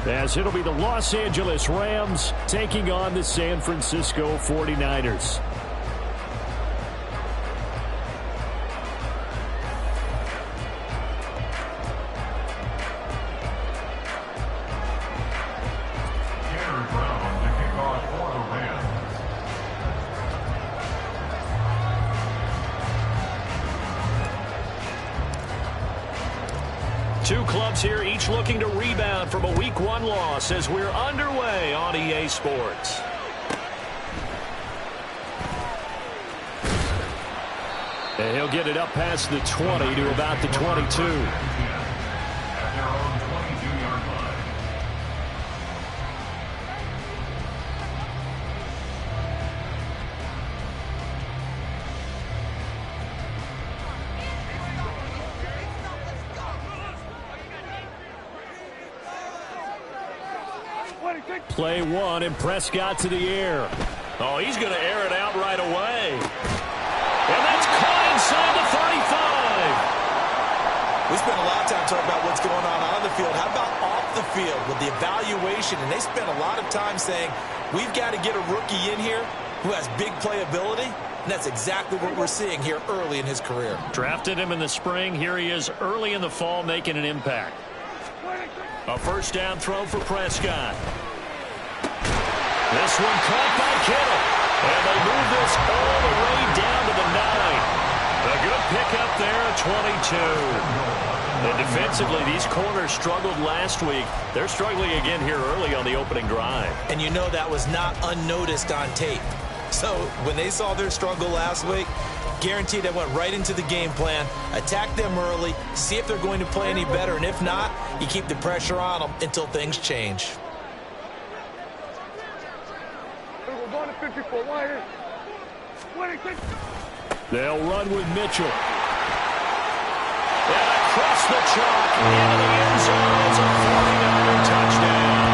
as it'll be the Los Angeles Rams taking on the San Francisco 49ers. Two clubs here, each looking to rebound from a Week 1 loss as we're underway on EA Sports. And he'll get it up past the 20 to about the 22. Play one, and Prescott to the air. Oh, he's going to air it out right away. And that's caught inside the 35. We spent a lot of time talking about what's going on the field. How about off the field with the evaluation? And they spent a lot of time saying, we've got to get a rookie in here who has big playability. And that's exactly what we're seeing here early in his career. Drafted him in the spring. Here he is early in the fall making an impact. A first down throw for Prescott. This one caught by Kittle. And they move this all the way down to the 9. A good pickup there at 22. And defensively, these corners struggled last week. They're struggling again here early on the opening drive. And you know that was not unnoticed on tape. So when they saw their struggle last week, guaranteed they went right into the game plan, attack them early, see if they're going to play any better. And if not, you keep the pressure on them until things change. They'll run with Mitchell. And across the chalk into the end zone. It's a 49er touchdown.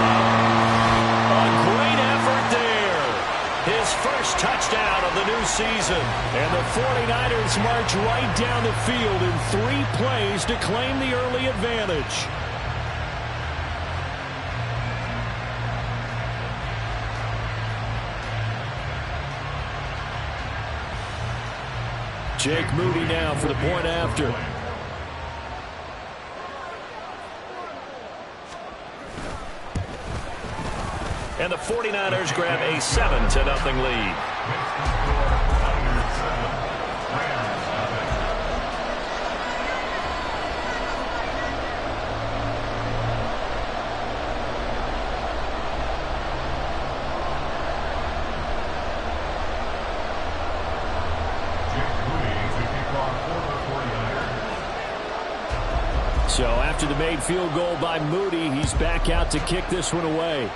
A great effort there. His first touchdown of the new season. And the 49ers march right down the field in 3 plays to claim the early advantage. Jake Moody now for the point after. And the 49ers grab a 7-0 lead. So after the made field goal by Moody, he's back out to kick this one away.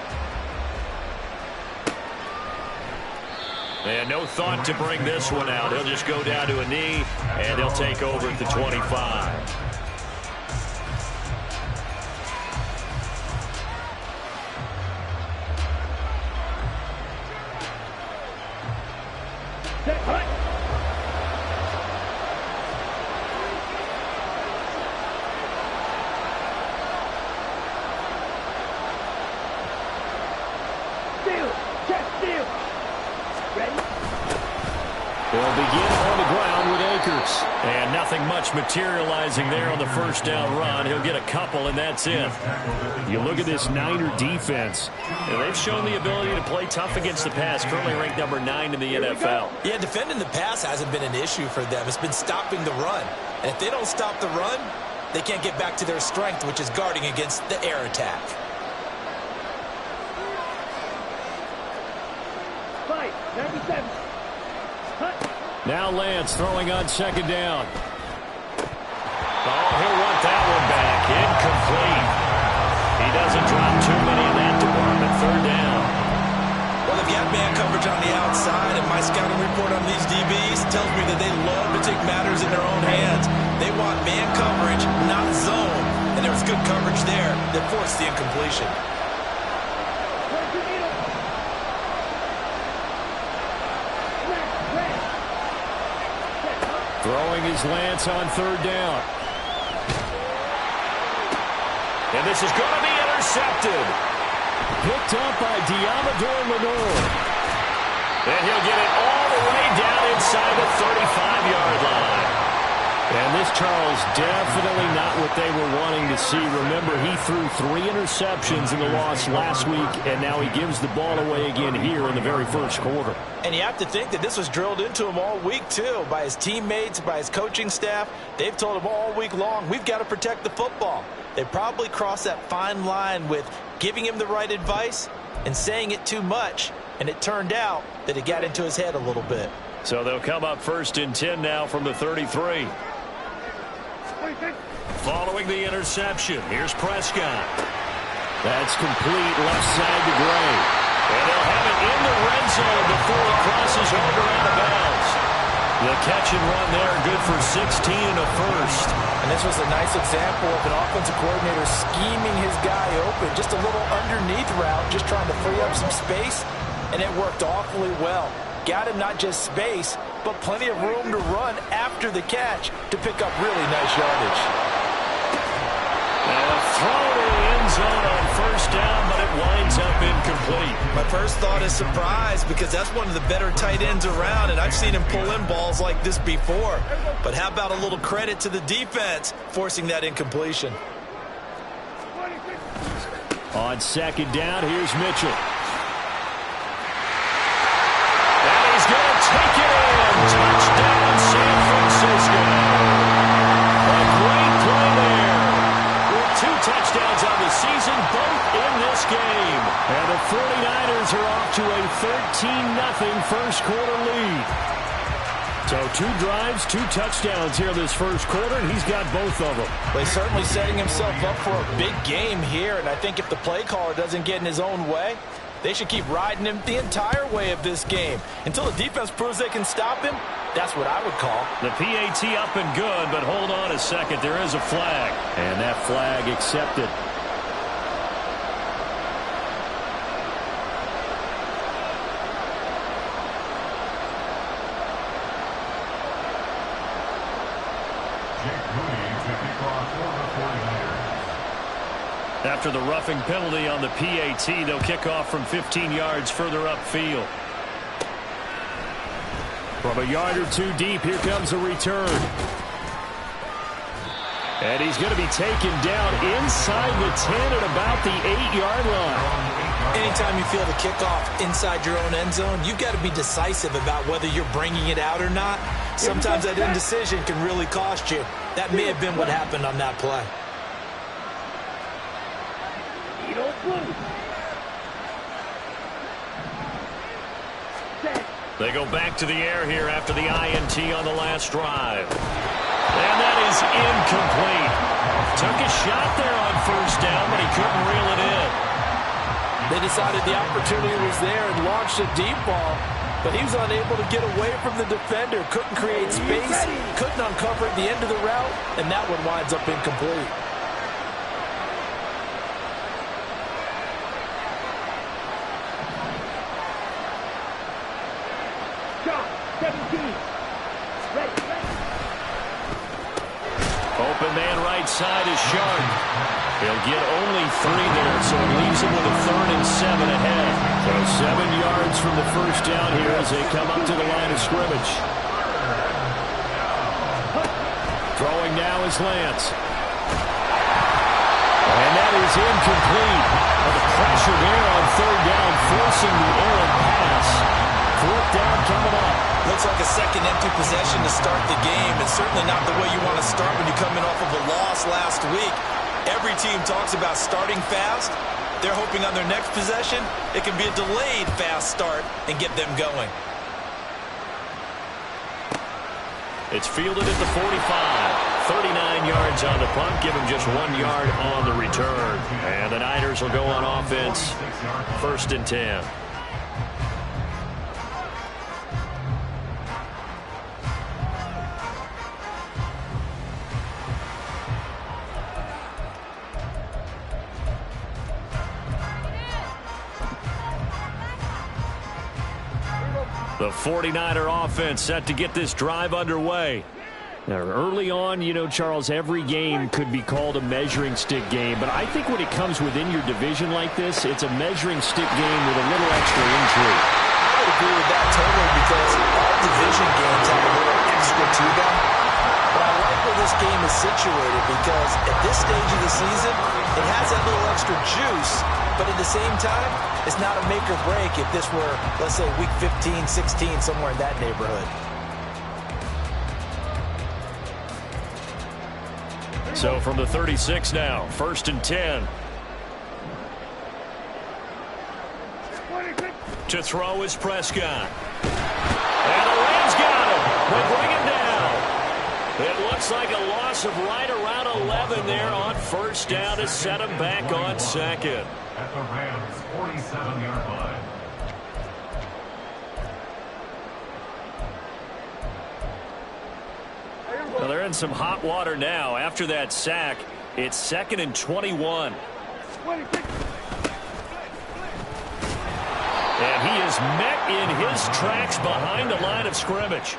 And no thought to bring this one out. He'll just go down to a knee, and they'll take over at the 25. They'll begin on the ground with Akers. And nothing much materializing there on the first down run. He'll get a couple, and that's it. You look at this Niner defense. And they've shown the ability to play tough against the pass, currently ranked number 9 in the NFL. Yeah, defending the pass hasn't been an issue for them. It's been stopping the run. And if they don't stop the run, they can't get back to their strength, which is guarding against the air attack. Now Lance throwing on second down. Oh, he'll want that one back. Incomplete. He doesn't drop too many in that department. Third down. Well, they've got man coverage on the outside, and my scouting report on these DBs tells me that they love to take matters in their own hands. They want man coverage, not zone. And there was good coverage there that forced the incompletion. Throwing his Lance on third down. And this is going to be intercepted. Picked up by Diamador Lenore. And he'll get it all the way down inside the 35-yard line. And this, Charles, definitely not what they were wanting to see. Remember, he threw 3 interceptions in the loss last week, and now he gives the ball away again here in the very first quarter. And you have to think that this was drilled into him all week, too, by his teammates, by his coaching staff. They've told him all week long, we've got to protect the football. They probably crossed that fine line with giving him the right advice and saying it too much, and it turned out that it got into his head a little bit. So they'll come up 1st and 10 now from the 33. Following the interception, here's Prescott. That's complete left side to Gray. And they'll have it in the red zone before he crosses over out of bounds. The catch and run there, good for 16 and a first. And this was a nice example of an offensive coordinator scheming his guy open. Just a little underneath route, just trying to free up some space, and it worked awfully well. Got him not just space, but plenty of room to run after the catch to pick up really nice yardage. And a throw to the end zone on 1st down, but it winds up incomplete. My first thought is surprise, because that's one of the better tight ends around, and I've seen him pull in balls like this before. But how about a little credit to the defense forcing that incompletion? On 2nd down, here's Mitchell. He's going to take it in. Touchdown, San Francisco. A great play there. With 2 touchdowns on the season, both in this game. And the 49ers are off to a 13-0 first quarter lead. So 2 drives, 2 touchdowns here this first quarter, and he's got both of them. Well, he's certainly setting himself up for a big game here, and I think if the play caller doesn't get in his own way, they should keep riding him the entire way of this game. Until the defense proves they can stop him, that's what I would call. The PAT up and good, but hold on a second. There is a flag. And that flag accepted. After the roughing penalty on the PAT, they'll kick off from 15 yards further upfield. From a yard or 2 deep, here comes a return. And he's going to be taken down inside the 10 at about the 8-yard line. Anytime you feel the kickoff inside your own end zone, you've got to be decisive about whether you're bringing it out or not. Sometimes that indecision can really cost you. That may have been what happened on that play. They go back to the air here after the INT on the last drive. And that is incomplete. Took a shot there on 1st down, but he couldn't reel it in. They decided the opportunity was there and launched a deep ball, but he was unable to get away from the defender. Couldn't create space, couldn't uncover the end of the route, and that one winds up incomplete. Open man right side is Sharp. He'll get only 3 there, so it leaves him with a 3rd and 7 ahead. So 7 yards from the first down here as they come up to the line of scrimmage. Throwing now is Lance. And that is incomplete. The pressure there on 3rd down, forcing the errant pass. 4th down coming up. Looks like a second empty possession to start the game, and certainly not the way you want to start when you're coming off of a loss last week. Every team talks about starting fast. They're hoping on their next possession, it can be a delayed fast start and get them going. It's fielded at the 45. 39 yards on the punt. Give him just 1 yard on the return. And the Niners will go on offense. 1st and 10. The 49er offense set to get this drive underway. Now, early on, you know, Charles, every game could be called a measuring stick game. But I think when it comes within your division like this, it's a measuring stick game with a little extra intrigue. I would agree with that totally because all division games have a little extra to them. But I like where this game is situated because at this stage of the season, it has that little extra juice. But at the same time, it's not a make or break if this were, let's say, week 15, 16, somewhere in that neighborhood. So from the 36 now, 1st and 10. To throw is Prescott. And the Rams got him. They bring him down. It looks like a loss of right around 11 there on 1st down to set him back on 2nd. At the Rams' 47-yard line. Well, they're in some hot water now. After that sack, it's 2nd and 21. And he is met in his tracks behind the line of scrimmage.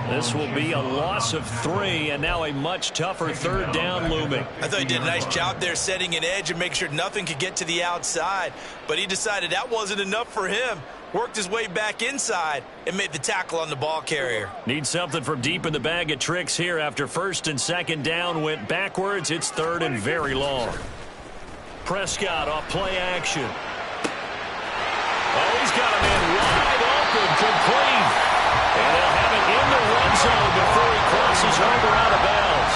This will be a loss of 3, and now a much tougher 3rd down looming. I thought he did a nice job there setting an edge and making sure nothing could get to the outside. But he decided that wasn't enough for him. Worked his way back inside and made the tackle on the ball carrier. Need something from deep in the bag of tricks here after 1st and 2nd down went backwards. It's 3rd and very long. Prescott off play action. Oh, he's got him in wide open, complete. And they'll have it in the red zone before he crosses over out of bounds.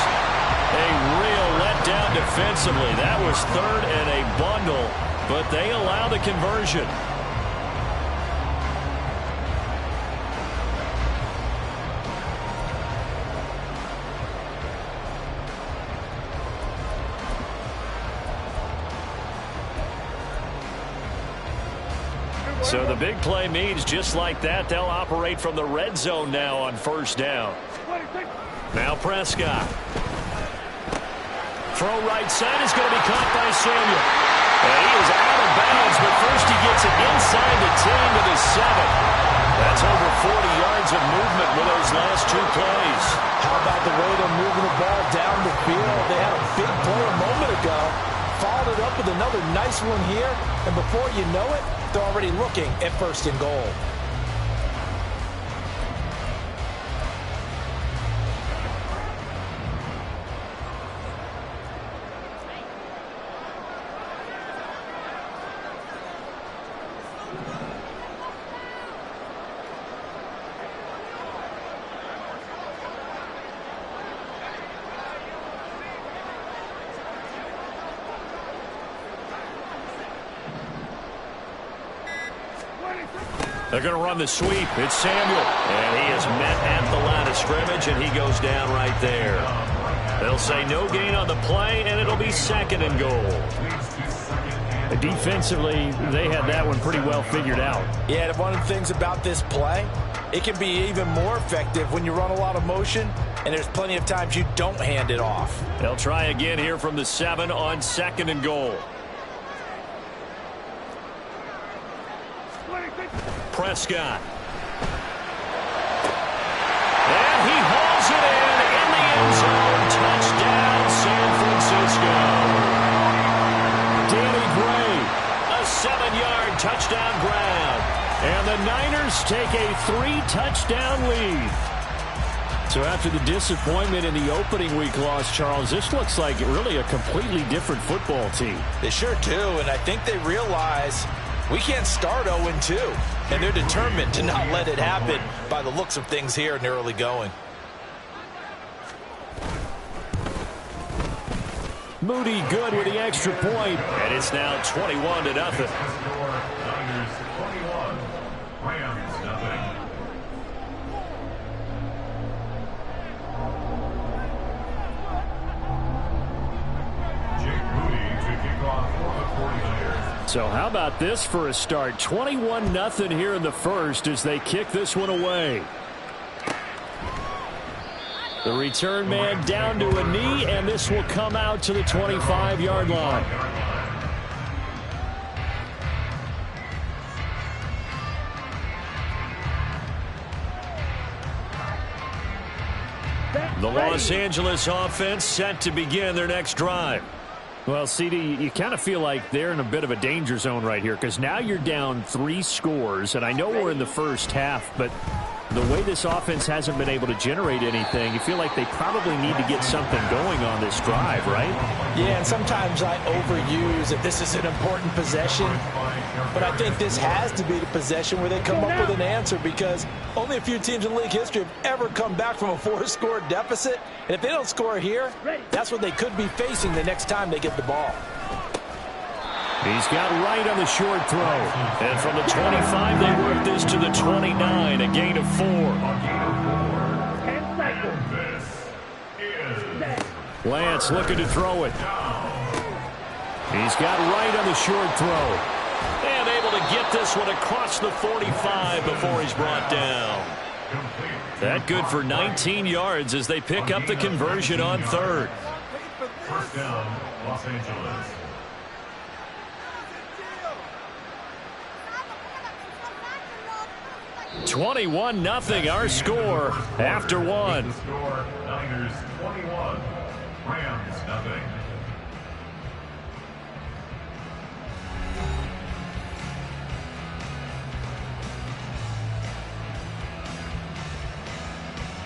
A real letdown defensively. That was 3rd and a bundle, but they allow the conversion. So the big play means just like that, they'll operate from the red zone now on 1st down. Now Prescott. Throw right side is going to be caught by Samuel. And he is out of bounds, but first he gets it inside the 10 to the 7. That's over 40 yards of movement with those last 2 plays. How about the way they're moving the ball down the field? They had a big play a moment ago. Followed it up with another nice one here. And before you know it, they're already looking at 1st and goal. They're going to run the sweep. It's Samuel. And he is met at the line of scrimmage, and he goes down right there. They'll say no gain on the play, and it'll be 2nd and goal. Defensively, they had that one pretty well figured out. Yeah, one of the things about this play, it can be even more effective when you run a lot of motion, and there's plenty of times you don't hand it off. They'll try again here from the 7 on 2nd and goal. Prescott. And he hauls it in the end zone. Touchdown, San Francisco. Danny Gray, a 7-yard touchdown grab. And the Niners take a 3-touchdown lead. So after the disappointment in the opening week loss, Charles, this looks like really a completely different football team. They sure do, and I think they realize we can't start 0-2, and they're determined to not let it happen by the looks of things here in the early going. Moody good with the extra point. And it's now 21-0. Niners 21, Rams nothing. Jake Moody to kick off for the 49ers. So how about this for a start? 21-0 here in the first as they kick this one away. The return man down to a knee, and this will come out to the 25-yard line. The Los Angeles offense set to begin their next drive. Well, CD, you kind of feel like they're in a bit of a danger zone right here because now you're down 3 scores, and I know we're in the first half, but the way this offense hasn't been able to generate anything, you feel like they probably need to get something going on this drive, right? Yeah, and sometimes I overuse that this is an important possession, but I think this has to be the possession where they come up with an answer because only a few teams in league history have ever come back from a 4-score deficit, and if they don't score here, that's what they could be facing the next time they get the ball. He's got right on the short throw. And from the 25, they work this to the 29, a gain of 4. Lance looking to throw it. He's got right on the short throw. And able to get this one across the 45 before he's brought down. That good for 19 yards as they pick up the conversion on third. First down, Los Angeles. 21-0 our score after one. Score, Niners 21, Rams 0.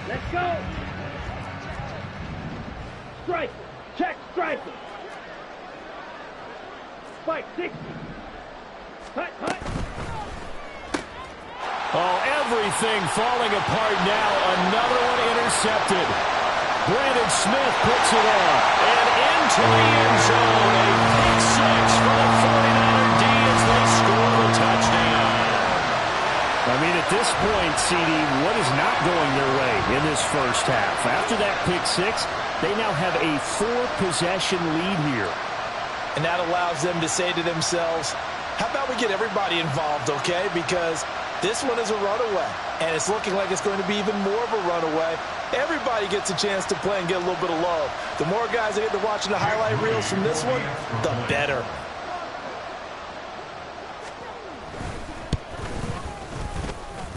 Let's go. Strike. Check strike. Spike 60. Hut, hut. Oh, everything falling apart now. Another one intercepted. Brandon Smith puts it off. And into the end zone. A pick six for the 49er D as they score the touchdown. I mean, at this point, CD, what is not going their way in this first half? After that pick six, they now have a 4-possession lead here. And that allows them to say to themselves, how about we get everybody involved, okay? Because this one is a runaway, and it's looking like it's going to be even more of a runaway. Everybody gets a chance to play and get a little bit of love. The more guys that get to watching the highlight reels from this one, the better.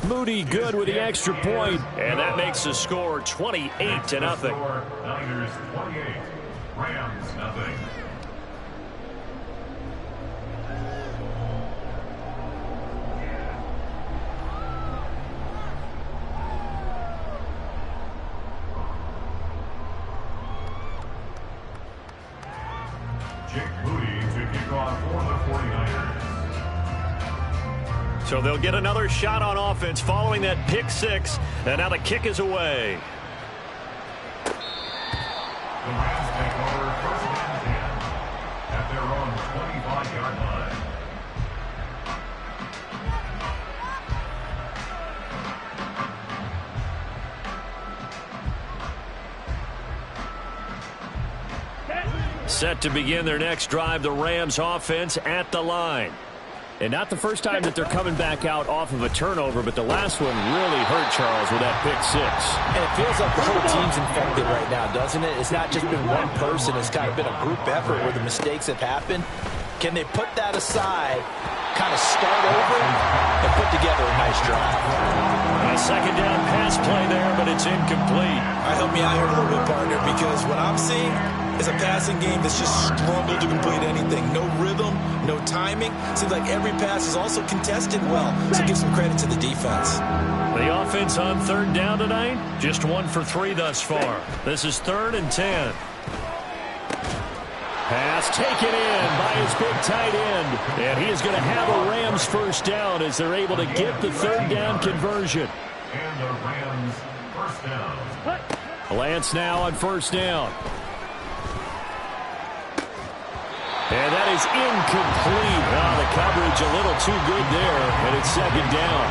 Moody good with the extra point. And that makes the score 28-0. Niners 28, Rams 0. So they'll get another shot on offense following that pick six. And now the kick is away. The Rams take over first and 10 at their own 25-yard line. Set to begin their next drive, the Rams offense at the line. And not the first time that they're coming back out off of a turnover, but the last one really hurt Charles with that pick six. And it feels like the whole team's infected right now, doesn't it? It's not just been one person. It's kind of been a group effort where the mistakes have happened. Can they put that aside, kind of start over, and put together a nice drive? A second down pass play there, but it's incomplete. All right, help me out here a little bit, partner, because what I'm seeing is a passing game that's just struggled to complete anything. No rhythm, no timing. Seems like every pass is also contested well, so give some credit to the defense. The offense on third down tonight, just 1 for 3 thus far. This is 3rd and 10. Pass taken in by his big tight end. And he is going to have a Rams first down as they're able to get the third down conversion. And the Rams first down. Lance now on first down. And that is incomplete. The coverage a little too good there, and it's second down.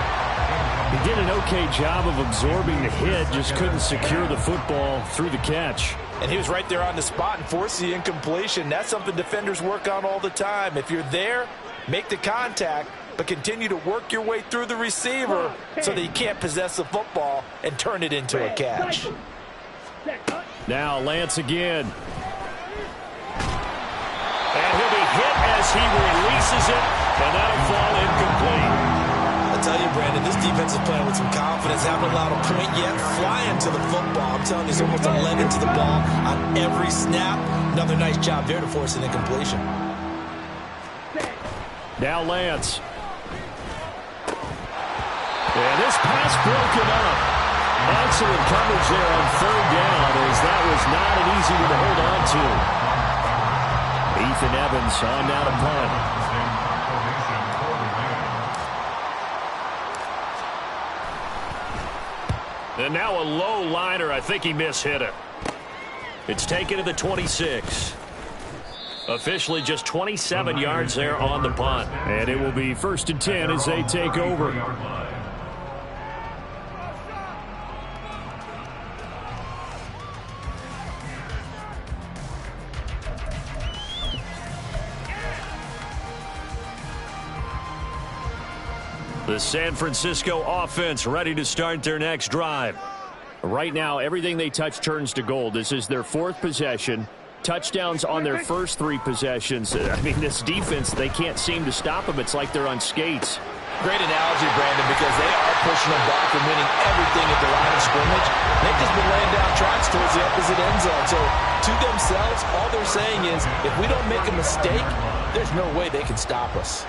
He did an okay job of absorbing the hit, just couldn't secure the football through the catch. And he was right there on the spot and forced the incompletion. That's something defenders work on all the time. If you're there, make the contact, but continue to work your way through the receiver so that you can't possess the football and turn it into a catch. Now Lance again. And he'll be hit as he releases it, and that'll fall incomplete. I tell you, Brandon, and this defense is playing with some confidence. Haven't allowed a point yet. Flying to the football. I'm telling you, it's almost 11 to the ball on every snap. Another nice job there to force an incompletion. Now Lance. And this pass broken up. Excellent coverage there on third down, as that was not an easy one to hold on to. Ethan Evans on down to punt. And now a low liner. I think he mishit it. It's taken to the 26. Officially just 27 yards there on the punt. And it will be 1st and 10 as they take over. The San Francisco offense ready to start their next drive. Right now, everything they touch turns to gold. This is their 4th possession. Touchdowns on their first 3 possessions. I mean, this defense, they can't seem to stop them. It's like they're on skates. Great analogy, Brandon, because they are pushing them back and winning everything at the line of scrimmage. They've just been laying down tracks towards the opposite end zone. So, to themselves, all they're saying is, if we don't make a mistake, there's no way they can stop us.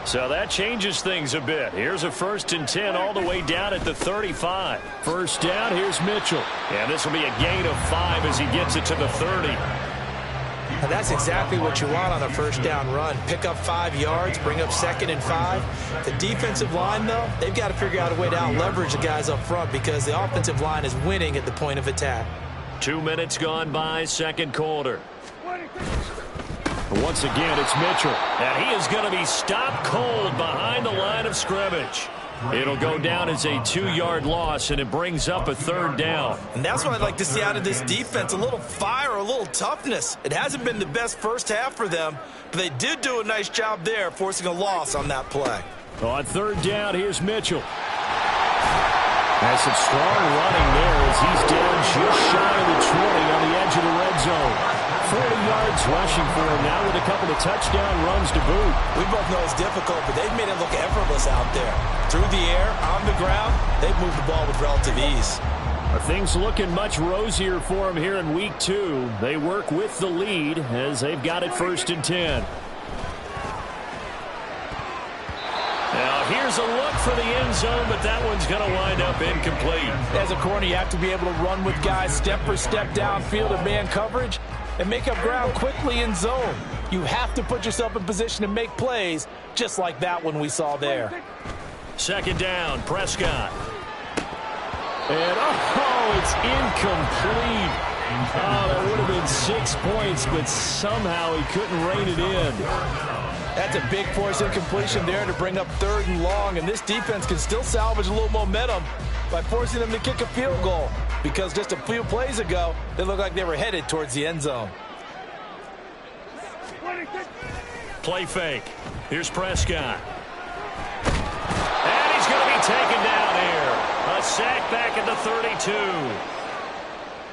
So that changes things a bit. Here's a 1st and 10 all the way down at the 35. First down, here's Mitchell. And this will be a gain of 5 as he gets it to the 30. And that's exactly what you want on a first down run. Pick up 5 yards, bring up 2nd and 5. The defensive line, though, they've got to figure out a way to out-leverage the guys up front because the offensive line is winning at the point of attack. 2 minutes gone by, second quarter. Once again, it's Mitchell. And he is going to be stopped cold behind the line of scrimmage. It'll go down as a 2-yard loss, and it brings up a 3rd down. And that's what I'd like to see out of this defense, a little fire, a little toughness. It hasn't been the best first half for them, but they did do a nice job there, forcing a loss on that play. On 3rd down, here's Mitchell. Has some strong running there as he's down just shy of the 20 on the edge of the red zone. 40 yards rushing for him now with a couple of touchdown runs to boot. We both know it's difficult, but they've made it look effortless out there. Through the air, on the ground, they've moved the ball with relative ease. Are things looking much rosier for him here in week 2? They work with the lead as they've got it 1st and 10. Now here's a look for the end zone, but that one's going to wind up incomplete. As a corner, you have to be able to run with guys step for step downfield and man coverage and make up ground quickly in zone. You have to put yourself in position to make plays just like that one we saw there. 2nd down, Prescott. And, it's incomplete. Oh, that would have been 6 points, but somehow he couldn't rein it in. That's a big force incompletion there to bring up 3rd and long, and this defense can still salvage a little momentum by forcing them to kick a field goal, because just a few plays ago, they looked like they were headed towards the end zone. Play fake. Here's Prescott. And he's going to be taken down here. A sack back at the 32.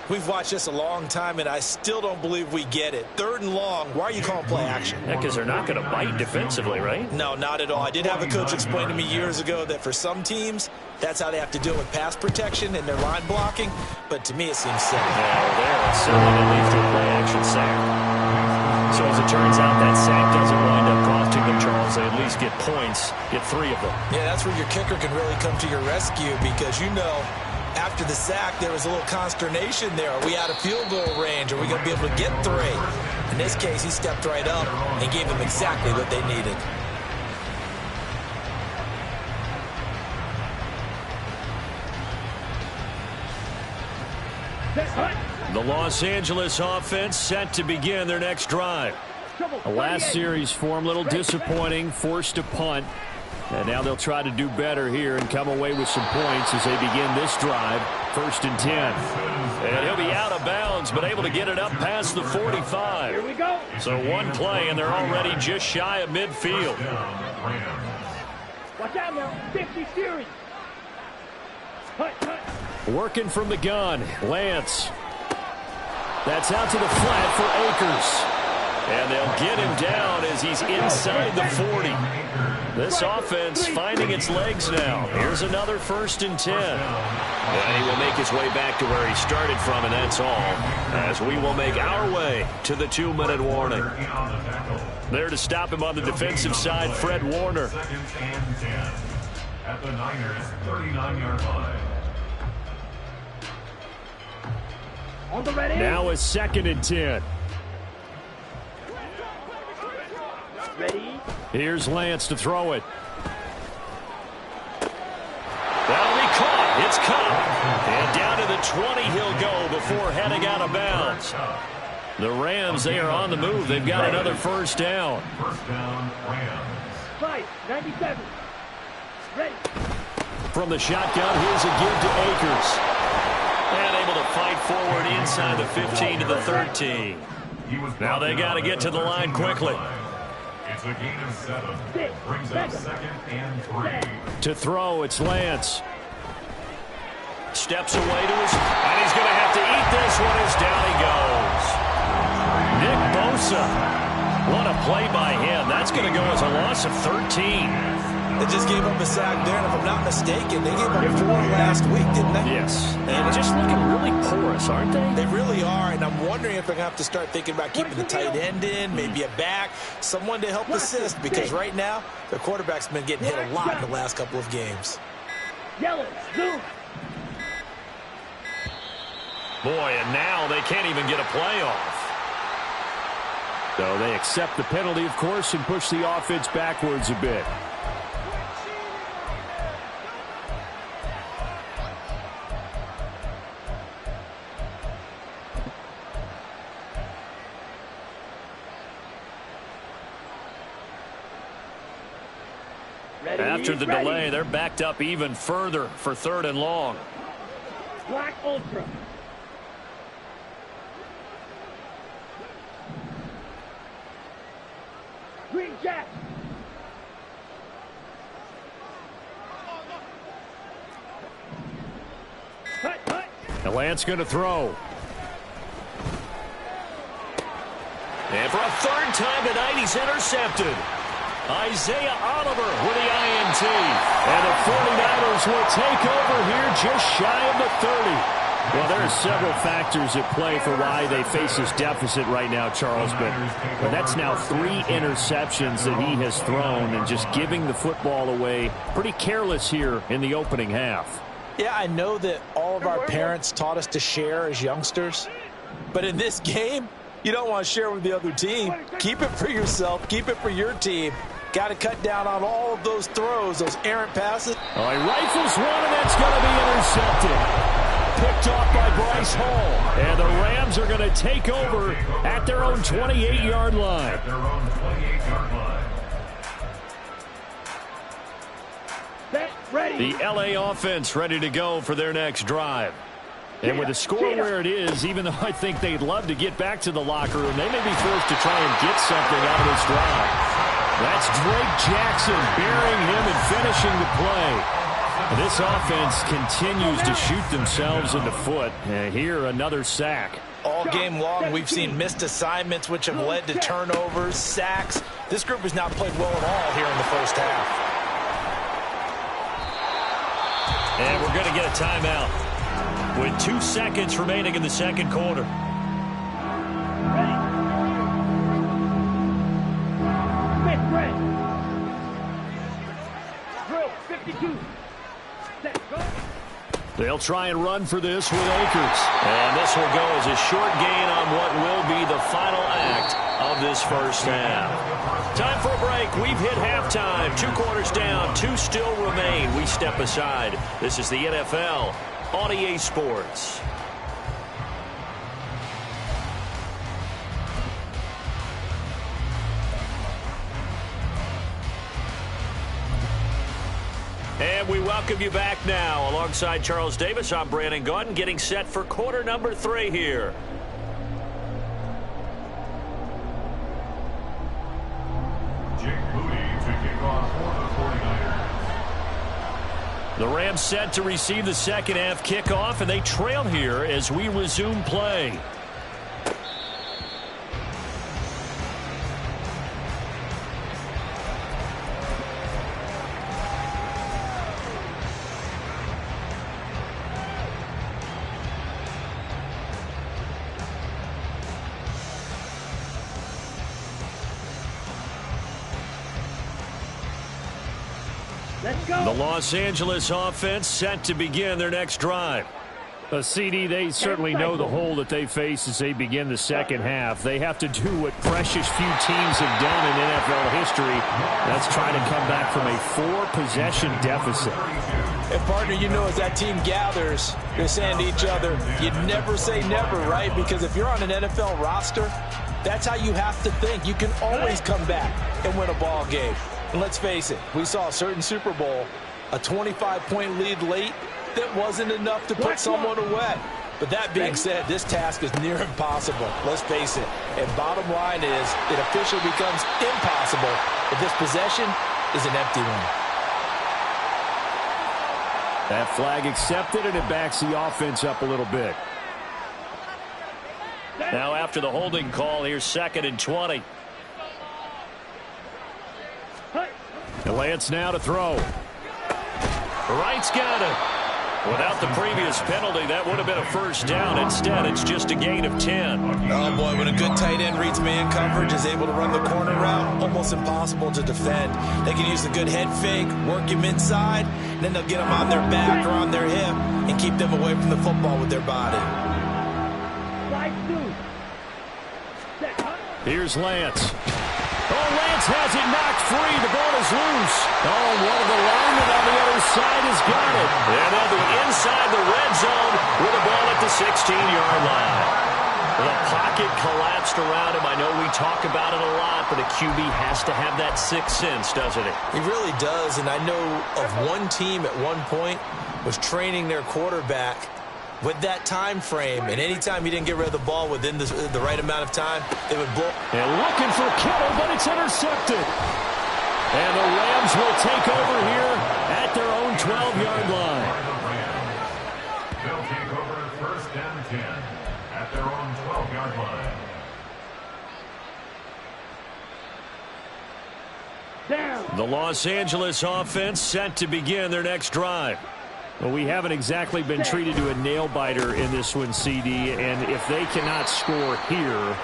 We've watched this a long time, and I still don't believe we get it. 3rd and long, why are you calling play action? Yeah, because they're not going to bite defensively, right? No, not at all. I did have a coach explain to me years ago that for some teams, that's how they have to deal with pass protection and their line blocking, but to me it seems silly. Yeah, there, it's silly to leave to a play action sack. So as it turns out, that sack doesn't wind up costing them, Charles. They at least get points, get 3 of them. Yeah, that's where your kicker can really come to your rescue because, after the sack, there was a little consternation there. Are we out of field goal range? Are we going to be able to get 3? In this case, he stepped right up and gave them exactly what they needed. The Los Angeles offense set to begin their next drive. The last series for him, a little disappointing, forced to punt. And now they'll try to do better here and come away with some points as they begin this drive. 1st and 10. And he'll be out of bounds, but able to get it up past the 45. Here we go. So 1 play, and they're already just shy of midfield. Watch out now. 50 series. Hut. Working from the gun, Lance. That's out to the flat for Akers. And they'll get him down as he's inside the 40. This offense finding its legs now. Here's another 1st and 10. And he will make his way back to where he started from, and that's all. As we will make our way to the 2-minute warning. There to stop him on the defensive side, Fred Warner. 2nd and 10 at the Niners' 39-yard line. On the ready. Now a 2nd and 10. Ready. Here's Lance to throw it. That'll be caught. It's caught. And down to the 20 he'll go before heading out of bounds. The Rams, they are on the move. They've got another 1st down. 1st down, Rams. 5-97. Ready. From the shotgun, here's a give to Akers. And able to fight forward inside the 15 to the 13. Now they got to get to the line quickly. It's a gain of 7. Brings up 2nd and 3. To throw, it's Lance. Steps away to his, and he's going to have to eat this one as down he goes. Nick Bosa. What a play by him. That's going to go as a loss of 13. They just gave up a sack there, and if I'm not mistaken, they gave up 4 last week, didn't they? Yes. And just looking really porous, aren't they? They really are, and I'm wondering if they're going to have to start thinking about keeping the tight end in, maybe a back, someone to help assist, because right now, their quarterback's been getting hit a lot in the last couple of games. Yellow. Zoom. Boy, and now they can't even get a play off. So they accept the penalty, of course, and push the offense backwards a bit. Ready. After the Ready. delay, they're backed up even further for 3rd and long. Black Ultra. Green Jack. Cut, cut. Now Lance going to throw. And for a 3rd time tonight, he's intercepted. Isaiah Oliver with the INT. And the 49ers will take over here just shy of the 30. Well, there are several factors at play for why they face this deficit right now, Charles. But that's now 3 interceptions that he has thrown and just giving the football away. Pretty careless here in the opening half. Yeah, I know that all of our parents taught us to share as youngsters. But in this game, you don't want to share with the other team. Keep it for yourself. Keep it for your team. Got to cut down on all of those throws, those errant passes. Oh, he rifles one, and that's going to be intercepted. Picked off by Bryce Hall. And the Rams are going to take over at their own 28-yard line. At their own 28-yard line. Set. Ready. The LA offense ready to go for their next drive. And with the score where it is, even though I think they'd love to get back to the locker room, they may be forced to try and get something out of this drive. That's Drake Jackson burying him and finishing the play. This offense continues to shoot themselves in the foot. And here, another sack. All game long, we've seen missed assignments, which have led to turnovers, sacks. This group has not played well at all here in the first half. And we're going to get a timeout with 2 seconds remaining in the 2nd quarter. Ready. Smith, red. Drill, 52. Set, go. They'll try and run for this with Akers. And this will go as a short gain on what will be the final act of this first half. Time for a break. We've hit halftime. 2 quarters down. 2 still remain. We step aside. This is the NFL on EA Sports. And we welcome you back now. Alongside Charles Davis, I'm Brandon Gaudin, getting set for quarter number 3 here. Jake Moody to kick off for the 49ers. The Rams set to receive the second half kickoff, and they trail here as we resume play. Let's go. The Los Angeles offense set to begin their next drive. CD, they certainly know the hole that they face as they begin the second half. They have to do what precious few teams have done in NFL history. That's trying to come back from a 4-possession deficit. And, partner, you know, as that team gathers, they're saying to each other, you never say never, right? Because if you're on an NFL roster, that's how you have to think. You can always come back and win a ball game. And let's face it, we saw a certain Super Bowl, a 25-point lead late, that wasn't enough to put someone away. But that being said, this task is near impossible. Let's face it. And bottom line is, it officially becomes impossible if this possession is an empty one. That flag accepted, and it backs the offense up a little bit. Now after the holding call, here's 2nd and 20. And Lance now to throw. Wright's got it. Without the previous penalty, that would have been a first down. Instead, it's just a gain of 10. Oh, boy, when a good tight end reads man coverage, is able to run the corner route, almost impossible to defend. They can use the good head fake, work him inside, and then they'll get him on their back or on their hip and keep them away from the football with their body. Here's Lance. Oh, Lance has it knocked free. The ball is loose. Oh, one of the linemen on the other side has got it. And they'll be inside the red zone with the ball at the 16-yard line. The pocket collapsed around him. I know we talk about it a lot, but a QB has to have that sixth sense, doesn't it? He really does, and I know of one team at one point was training their quarterback with that time frame, and anytime he didn't get rid of the ball within the right amount of time, they would blow. And looking for Kittle, but it's intercepted. And the Rams will take over here at their own 12-yard line. They'll take over 1st and 10 at their own 12-yard line. Down. The Los Angeles offense set to begin their next drive. Well, we haven't exactly been treated to a nail-biter in this one, CD, and if they cannot score here,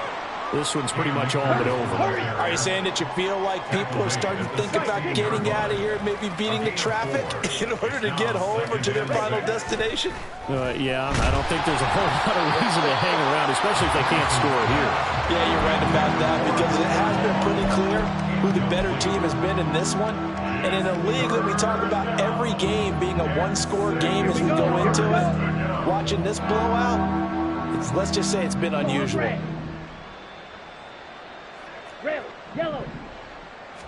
this one's pretty much all but over. Are you saying that you feel like people are starting to think about getting out of here, maybe beating the traffic in order to get home or to their final destination? Yeah, I don't think there's a whole lot of reason to hang around, especially if they can't score here. Yeah, you're right about that, because it has been pretty clear who the better team has been in this one. And in a league that we talk about every game being a one-score game as we go into it, watching this blowout, let's just say it's been unusual. Red, yellow.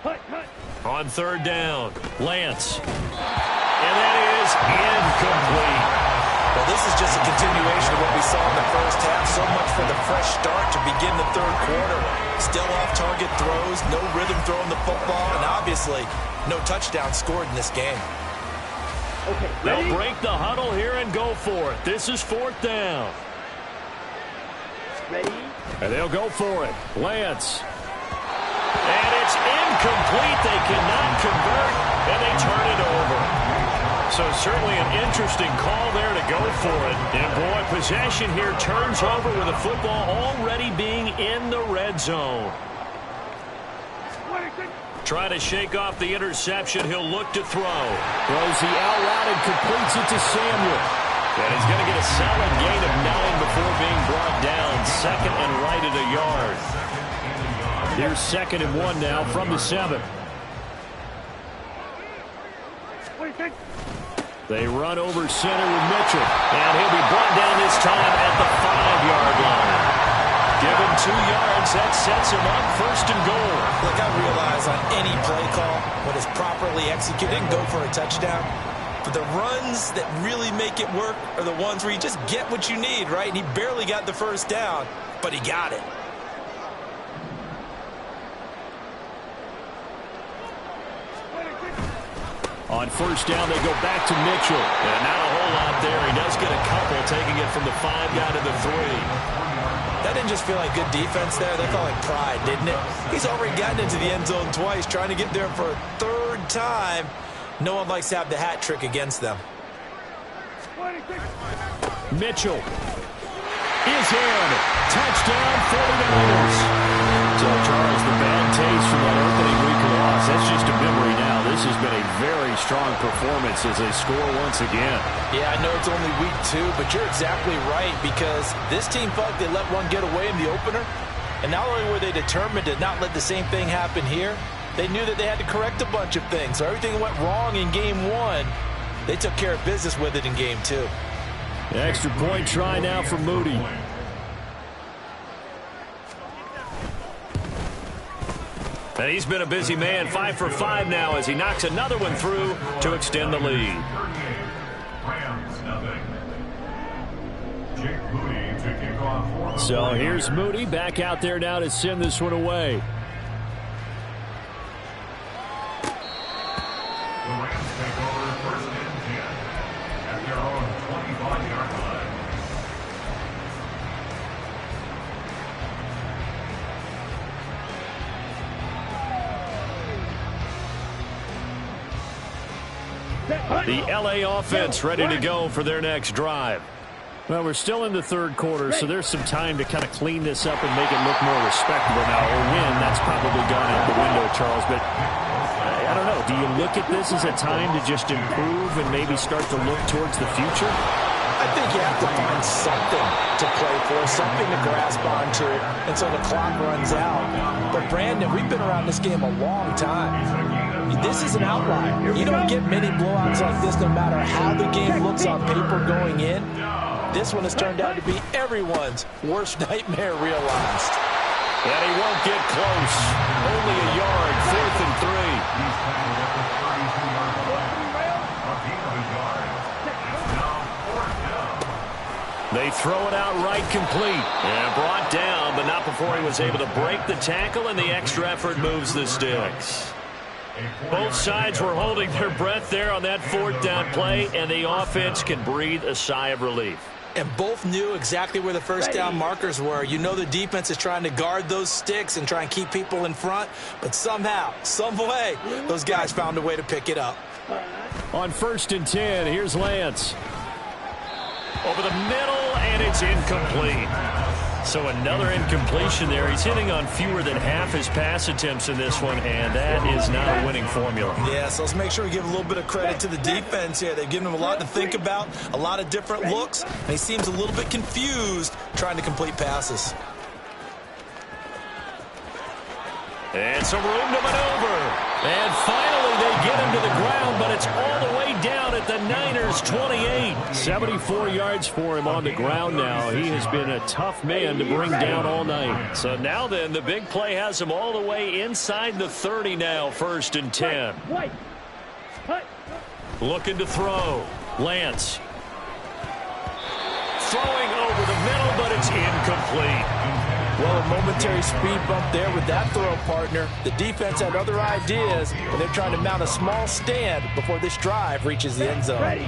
Hut, hut. On 3rd down, Lance. And that is incomplete. Well, this is just a continuation of what we saw in the first half. So much for the fresh start to begin the 3rd quarter. Still off-target throws, no rhythm throwing the football, and obviously no touchdown scored in this game. Okay, They'll ready? break the huddle here and go for it. This is 4th down. Ready? And they'll go for it. Lance. And it's incomplete. They cannot convert, and they turn it over. So certainly an interesting call there to go for it. And boy, possession here turns over with the football already being in the red zone. Try to shake off the interception. He'll look to throw. Throws the out route and completes it to Samuel. And he's going to get a solid gain of 9 before being brought down. 2nd and right at a yard. Here's 2nd and 1 now from the 7. They run over center with Mitchell. And he'll be brought down this time at the 5-yard line. Give him 2 yards. That sets him up 1st and goal. Look, I realize on any play call, when it's properly executed, and go for a touchdown. But the runs that really make it work are the ones where you just get what you need, right? And he barely got the 1st down, but he got it. On 1st down, they go back to Mitchell. And not a whole lot there. He does get a couple, taking it from the 5 down to the 3. That didn't just feel like good defense there. That felt like pride, didn't it? He's already gotten into the end zone twice, trying to get there for a 3rd time. No one likes to have the hat trick against them. Mitchell is in. Touchdown, 49ers. So, Charles, the bad taste from that opening week loss, that's just a memory now. This has been in a very strong performance as they score once again. Yeah, I know it's only week 2, but you're exactly right, because this team felt they let one get away in the opener, and not only were they determined to not let the same thing happen here, they knew that they had to correct a bunch of things. So everything that went wrong in game 1, they took care of business with it in game 2. The extra point try now for Moody. And he's been a busy man, 5 for 5 now as he knocks another one through to extend the lead. So here's Moody back out there now to send this one away. The Rams take over first and 10 at their own 25-yard line. The LA offense ready to go for their next drive. Well, we're still in the third quarter, so there's some time to kind of clean this up and make it look more respectable now. Or win, that's probably gone out the window, Charles. But I don't know. Do you look at this as a time to just improve and maybe start to look towards the future? I think you have to find something to play for, something to grasp onto until the clock runs out. But, Brandon, we've been around this game a long time. This is an outlier. You don't get many blowouts like this no matter how the game looks on paper going in. This one has turned out to be everyone's worst nightmare realized. And he won't get close. Only a yard, 4th and 3. They throw it out right complete. And brought down, but not before he was able to break the tackle, and the extra effort moves the sticks. Both sides were holding their breath there on that 4th down play, and the offense can breathe a sigh of relief. And both knew exactly where the first down markers were. You know the defense is trying to guard those sticks and try and keep people in front, but somehow, some way, those guys found a way to pick it up. On 1st and 10, here's Lance. Over the middle, and it's incomplete. So another incompletion there. He's hitting on fewer than half his pass attempts in this one, and that is not a winning formula. Yeah, so let's make sure we give a little bit of credit to the defense here. They've given him a lot to think about, a lot of different looks, and he seems a little bit confused trying to complete passes. And some room to maneuver. And finally they get him to the ground, but it's all the way down at the Niners' 28. 74 yards for him on the ground now. He has been a tough man to bring down all night. So now then, the big play has him all the way inside the 30 now, 1st and 10. Looking to throw. Lance. Throwing over the middle, but it's incomplete. Well, a momentary speed bump there with that throw, partner. The defense had other ideas, and they're trying to mount a small stand before this drive reaches the end zone.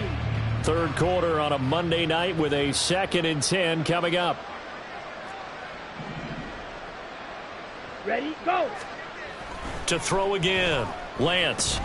Third quarter on a Monday night with a 2nd and 10 coming up. Ready, go. To throw again. Lance.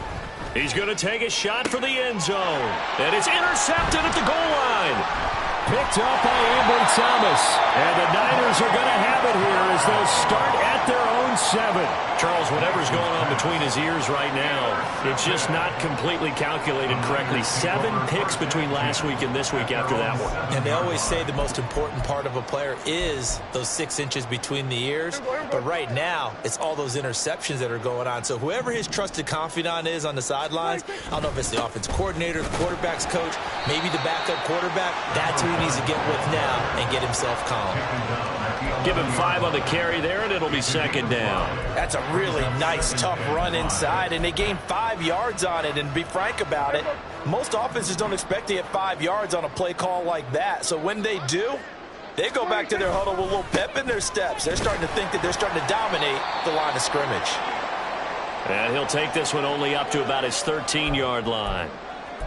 He's going to take a shot for the end zone. And it's intercepted at the goal line. Picked up by Ambry Thomas. And the Niners are going to have it here as they'll start at their own 7. Charles, whatever's going on between his ears right now, it's just not completely calculated correctly. 7 picks between last week and this week after that one. And they always say the most important part of a player is those 6 inches between the ears. But right now, it's all those interceptions that are going on. So whoever his trusted confidant is on the sidelines, I don't know if it's the offense coordinator, the quarterback's coach, maybe the backup quarterback, that's who he needs to get with now and get himself calm. Give him 5 on the carry there, and it'll be 2nd down. That's a really nice, tough run inside, and they gained 5 yards on it. And to be frank about it, most offenses don't expect to get 5 yards on a play call like that. So when they do, they go back to their huddle with a little pep in their steps. They're starting to think that they're starting to dominate the line of scrimmage. And he'll take this one only up to about his 13-yard line.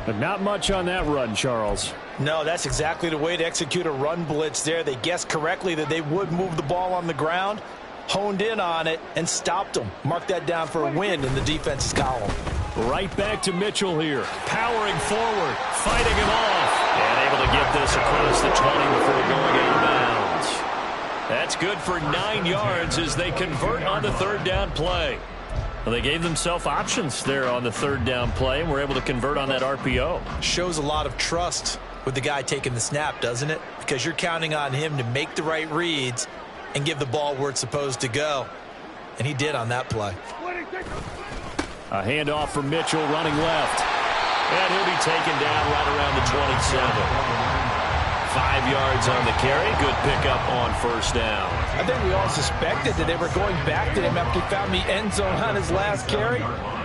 But not much on that run, Charles. No, that's exactly the way to execute a run blitz there. They guessed correctly that they would move the ball on the ground, honed in on it, and stopped them. Mark that down for a win in the defense's column. Right back to Mitchell here. Powering forward, fighting him off, and able to get this across the 20 before going out of bounds. That's good for 9 yards as they convert on the 3rd down play. Well, they gave themselves options there on the third down play and were able to convert on that RPO. Shows a lot of trust with the guy taking the snap, doesn't it? Because you're counting on him to make the right reads and give the ball where it's supposed to go. And he did on that play. A handoff from Mitchell running left. And he'll be taken down right around the 27. 5 yards on the carry. Good pickup on first down. I think we all suspected that they were going back to him after he found the end zone on his last carry.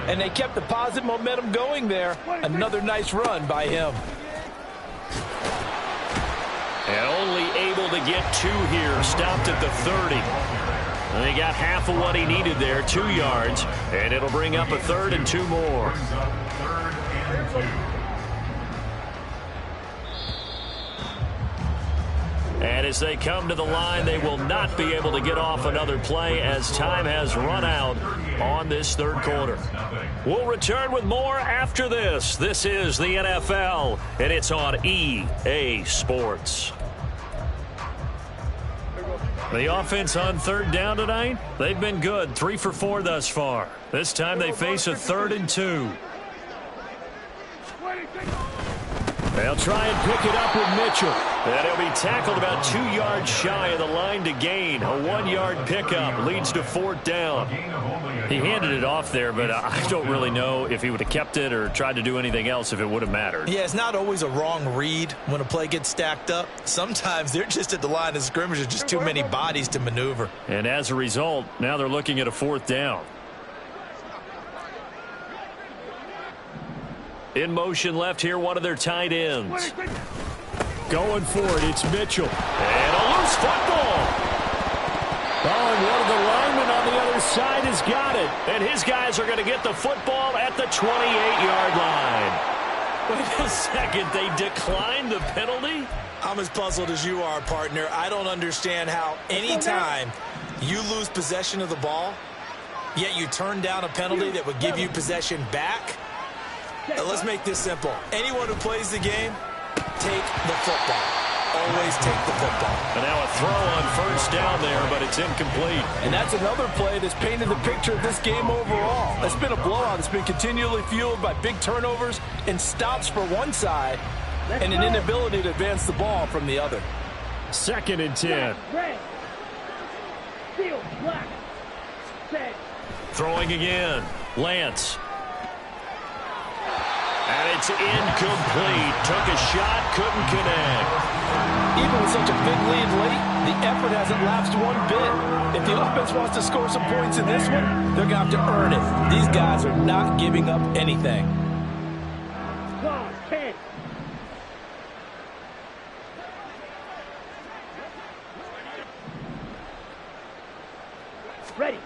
And they kept the positive momentum going there. Another nice run by him. And only able to get 2 here. Stopped at the 30. And they got half of what he needed there, 2 yards. And it'll bring up a 3rd and 2 more. And as they come to the line, they will not be able to get off another play as time has run out on this third quarter. We'll return with more after this. This is the NFL, and it's on EA Sports. The offense on third down tonight, they've been good. 3 for 4 thus far. This time they face a 3rd and 2. They'll try and pick it up with Mitchell. And he'll be tackled about 2 yards shy of the line to gain. A 1-yard pickup leads to 4th down. He handed it off there, but I don't really know if he would have kept it or tried to do anything else if it would have mattered. Yeah, it's not always a wrong read when a play gets stacked up. Sometimes they're just at the line of scrimmage. There's just too many bodies to maneuver. And as a result, now they're looking at a 4th down. In motion left here, one of their tight ends. Going for it, it's Mitchell. And a loose football. Oh, and one of the linemen on the other side has got it. And his guys are going to get the football at the 28-yard line. Wait a second, they declined the penalty? I'm as puzzled as you are, partner. I don't understand how anytime you lose possession of the ball, yet you turn down a penalty that would give you possession back. Let's make this simple. Anyone who plays the game, take the football. Always take the football. And now a throw on first down there, but it's incomplete. And that's another play that's painted the picture of this game overall. It's been a blowout. It's been continually fueled by big turnovers and stops for one side and an inability to advance the ball from the other. 2nd and 10. Throwing again. Lance. And it's incomplete. Took a shot, couldn't connect. Even with such a big lead late, the effort hasn't lapsed one bit. If the offense wants to score some points in this one, they're going to have to earn it. These guys are not giving up anything. Ready.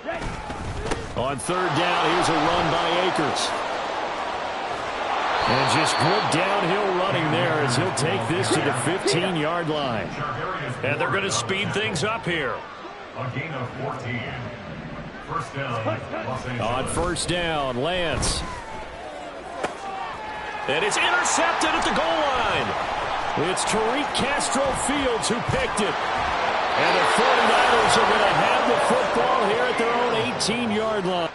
On 3rd down, here's a run by Akers. And just good downhill running there as he'll take this to the 15-yard line. And they're going to speed things up here. A gain of 14. First down, Los Angeles. On 1st down, Lance. And it's intercepted at the goal line. It's Tariq Castro-Fields who picked it. And the 49ers are going to have the football here at their own 18-yard line.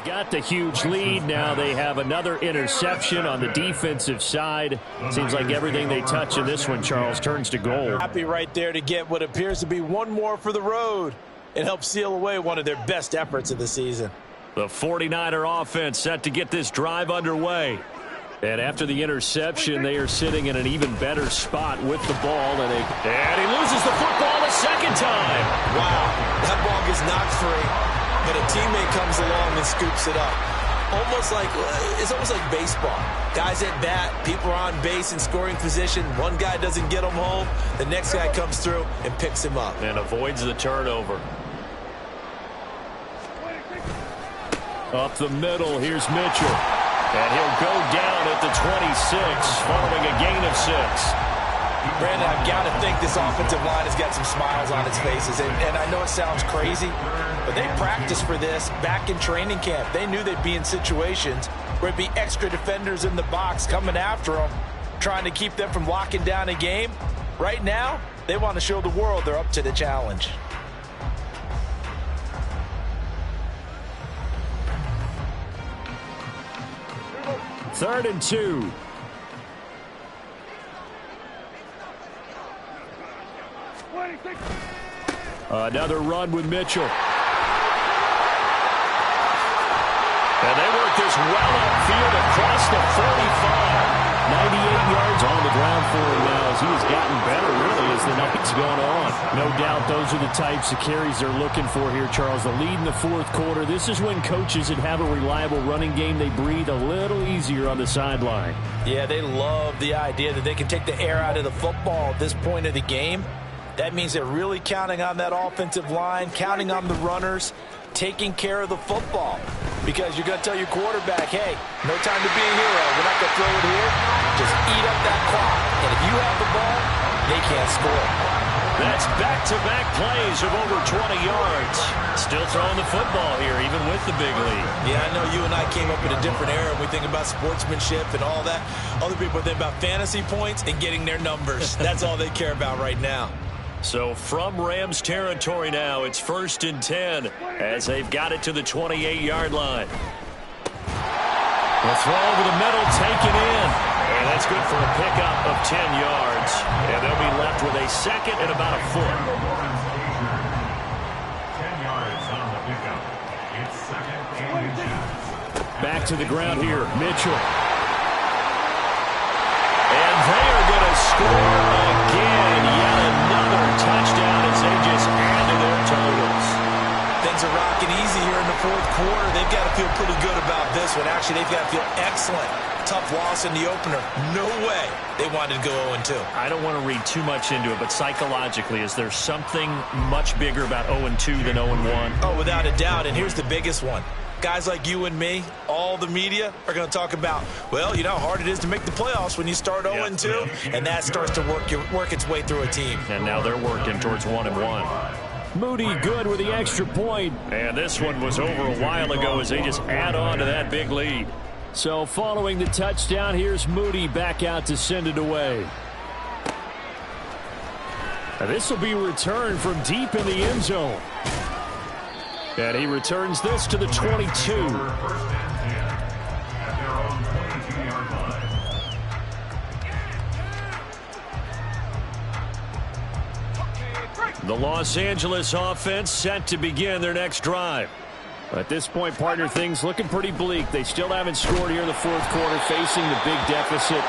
Got the huge lead. Now they have another interception on the defensive side. Seems like everything they touch in this one, Charles, turns to gold. Happy right there to get what appears to be one more for the road. It helps seal away one of their best efforts of the season. The 49er offense set to get this drive underway. And after the interception, they are sitting in an even better spot with the ball. And he loses the football a second time. Wow, that ball gets knocked free. But a teammate comes along and scoops it up. It's almost like baseball. Guys at bat, people are on base in scoring position. One guy doesn't get him home. The next guy comes through and picks him up. And avoids the turnover. Up the middle, here's Mitchell. And he'll go down at the 26 following a gain of 6. Brandon, I've got to think this offensive line has got some smiles on its faces. And I know it sounds crazy, but they practiced for this back in training camp. They knew they'd be in situations where it'd be extra defenders in the box coming after them, trying to keep them from locking down a game. Right now, they want to show the world they're up to the challenge. Third and 2. Another run with Mitchell. And they work this well upfield across the 45. 98 yards on the ground for him now as he has gotten better, really, as the night's gone on. No doubt those are the types of carries they're looking for here, Charles. The lead in the fourth quarter. This is when coaches that have a reliable running game, they breathe a little easier on the sideline. Yeah, they love the idea that they can take the air out of the football at this point of the game. That means they're really counting on that offensive line, counting on the runners, taking care of the football. Because you're going to tell your quarterback, hey, no time to be a hero. We're not going to throw it here. Just eat up that clock. And if you have the ball, they can't score. That's back-to-back plays of over 20 yards. Still throwing the football here, even with the big lead. Yeah, I know you and I came up in a different era. We think about sportsmanship and all that. Other people think about fantasy points and getting their numbers. That's all they care about right now. So from Rams territory now, it's 1st and 10 as they've got it to the 28-yard line. The throw over the middle, taken in. And that's good for a pickup of 10 yards. And they'll be left with a second and about a foot. 10 yards on the pickup. It's second and 10. Back to the ground here, Mitchell. And they are going to score again. Yet another touchdown as they just add to their totals. Things are rocking easy here in the fourth quarter. They've got to feel pretty good about this one. Actually, they've got to feel excellent. Tough loss in the opener. No way they wanted to go 0-2. I don't want to read too much into it, but psychologically, is there something much bigger about 0-2 than 0-1? Oh, without a doubt. And here's the biggest one. Guys like you and me, all the media, are going to talk about, well, you know how hard it is to make the playoffs when you start 0-2, and that starts to work its way through a team. And now they're working towards 1-1. Moody good with the extra point. And this one was over a while ago as they just add on to that big lead. So following the touchdown, here's Moody back out to send it away. This will be returned from deep in the end zone. And he returns this to the 22. First and 10 at their own 22-yard line. The Los Angeles offense set to begin their next drive. At this point, partner, things looking pretty bleak. They still haven't scored here in the fourth quarter, facing the big deficit.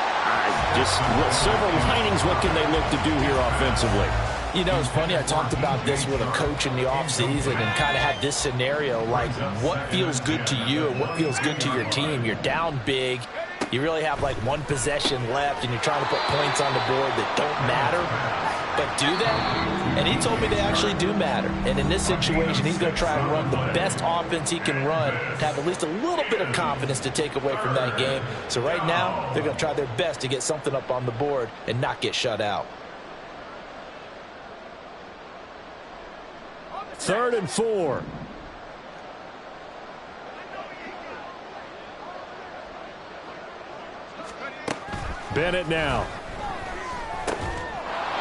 Just silver linings, what can they look to do here offensively? You know, it's funny, I talked about this with a coach in the offseason and kind of had this scenario, like what feels good to you and what feels good to your team. You're down big. You really have like one possession left, and you're trying to put points on the board that don't matter. But do they? And he told me they actually do matter. And in this situation, he's going to try and run the best offense he can run to have at least a little bit of confidence to take away from that game. So right now, they're going to try their best to get something up on the board and not get shut out. 3rd and 4. Bennett now.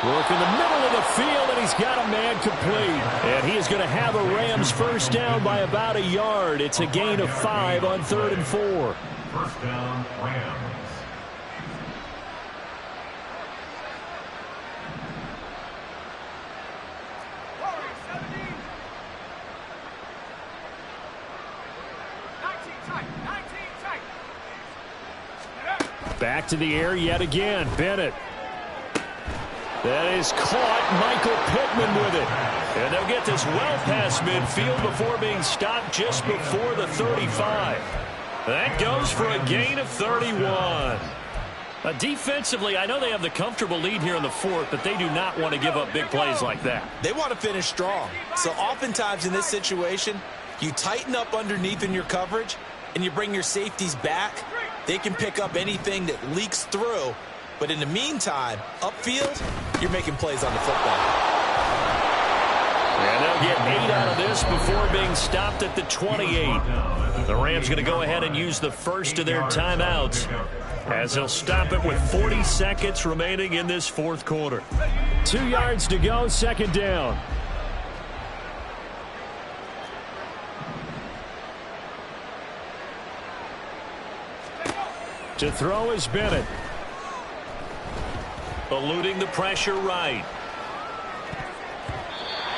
Work in the middle of the field, and he's got a man complete. And he is going to have a Rams first down by about a yard. It's a gain of 5 on 3rd and 4. First down, Rams. Back to the air yet again. Bennett. That is caught. Michael Pittman with it. And they'll get this well past midfield before being stopped just before the 35. That goes for a gain of 31. Defensively, I know they have the comfortable lead here in the fourth, but they do not want to give up big plays like that. They want to finish strong. So oftentimes in this situation, you tighten up underneath in your coverage, and you bring your safeties back. They can pick up anything that leaks through, But in the meantime, upfield, you're making plays on the football. And they'll get 8 out of this before being stopped at the 28. The Rams going to go ahead and use the first of their timeouts as they'll stop it with 40 seconds remaining in this fourth quarter. 2 yards to go, second down. To throw is Bennett. Eluding the pressure right.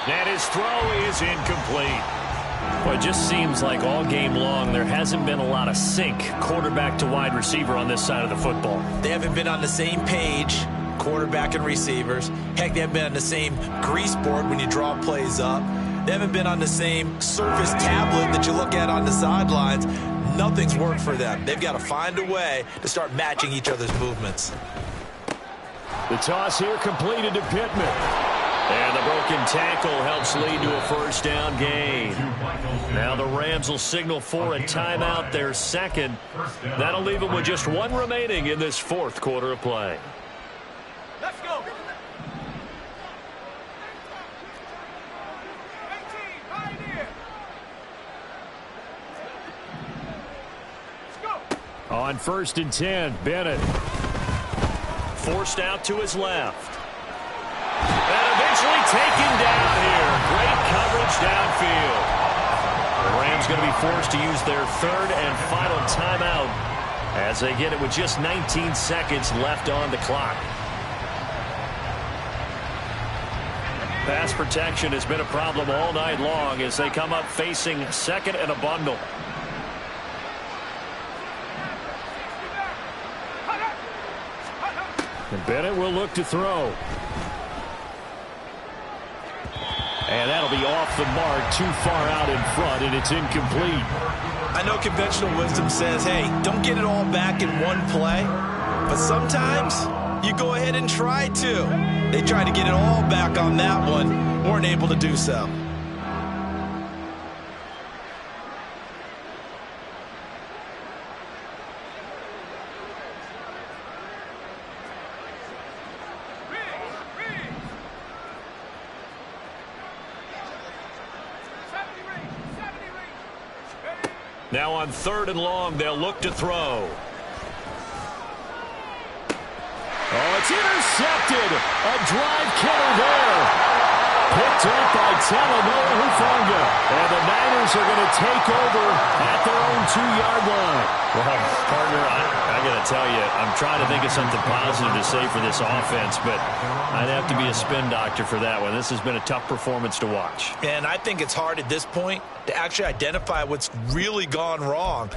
And his throw is incomplete. Well, it just seems like all game long there hasn't been a lot of sync quarterback to wide receiver on this side of the football. They haven't been on the same page, quarterback and receivers. Heck, they haven't been on the same grease board when you draw plays up. They haven't been on the same Surface tablet that you look at on the sidelines. Nothing's worked for them. They've got to find a way to start matching each other's movements. The toss here completed to Pittman. And the broken tackle helps lead to a first down gain. Now the Rams will signal for a timeout, their second. That'll leave them with just 1 remaining in this fourth quarter of play. Let's go. 18, Pioneer. Let's go. On 1st and 10, Bennett. Forced out to his left. And eventually taken down here. Great coverage downfield. The Rams going to be forced to use their third and final timeout as they get it with just 19 seconds left on the clock. Pass protection has been a problem all night long as they come up facing second and a bundle. And Bennett will look to throw. And that'll be off the mark, too far out in front, and it's incomplete. I know conventional wisdom says, hey, don't get it all back in one play. But sometimes you go ahead and try to. They tried to get it all back on that one, weren't able to do so. Now on 3rd and long, they'll look to throw. Oh, it's intercepted. A drive killer there. Picked up by Talanoa Hufanga. And the Niners are going to take over at their own 2-yard line. Well, partner, I got to tell you, I'm trying to think of something positive to say for this offense, but I'd have to be a spin doctor for that one. This has been a tough performance to watch. And I think it's hard at this point to actually identify what's really gone wrong.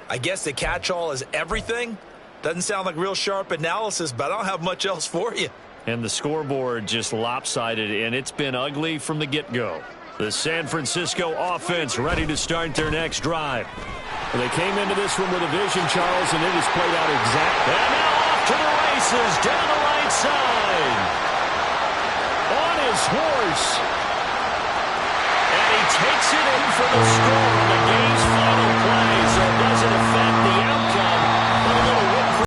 I guess the catch-all is everything. Doesn't sound like real sharp analysis, but I don't have much else for you. And the scoreboard just lopsided, and it's been ugly from the get-go. The San Francisco offense ready to start their next drive. Well, they came into this one with a vision, Charles, and it has played out exactly. And now off to the races down the right side. On his horse. And he takes it in for the score. The game's